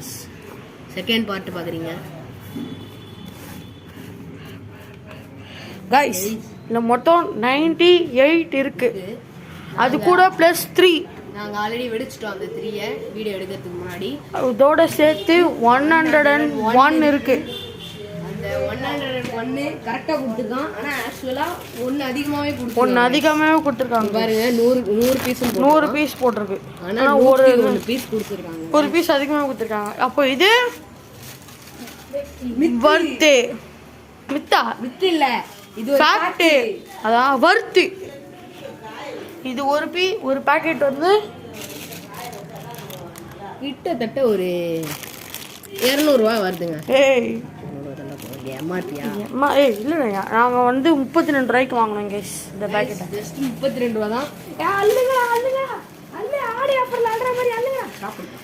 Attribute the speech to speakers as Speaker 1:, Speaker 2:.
Speaker 1: Guys. Second part பார்க்குறீங்க
Speaker 2: guys. இல்லை மொத்தம் 98 இருக்கு. அது கூட +3
Speaker 1: நாங்கள் ஆல்ரெடி வெடிச்சிட்டோம் அந்த 3 வீடியோ எடுக்கிறதுக்கு முன்னாடி.
Speaker 2: இதோட சேர்த்து 101 இருக்கு.
Speaker 1: அந்த 101 கரெக்டாக கொடுத்துருக்கான். ஆனால் ஆக்சுவலாக ஒன்று அதிகமாகவே
Speaker 2: கொடுத்துருக்காங்க
Speaker 1: பாருங்க. 100 பீஸ்
Speaker 2: போட்டிருக்கு.
Speaker 1: ஆனால் ஒரு பீஸ் கொடுத்துருக்காங்க.
Speaker 2: ஒரு பீஸ் அதிகமாக கொடுத்துருக்காங்க. அப்போ இது வர்த்து மித்து
Speaker 1: இல்லை, இது
Speaker 2: ஃபேக்ட். அதான் வர்த்து. இது ஒரு பாக்கெட் வந்து
Speaker 1: கிட்டத்தட்ட ஒரு 200 ரூபா வருதுங்க.
Speaker 2: இல்லைண்ணா நாங்கள் வந்து 32 ரூபாய்க்கு வாங்கினோம் கேஸ் இந்த பேக்கெட்டை.
Speaker 1: ஜஸ்ட் 32 ரூபா தான். அல்லுங்க ஆடி ஆஃபரில் ஆடுற மாதிரி அல்லுங்க சாப்பிடுங்க.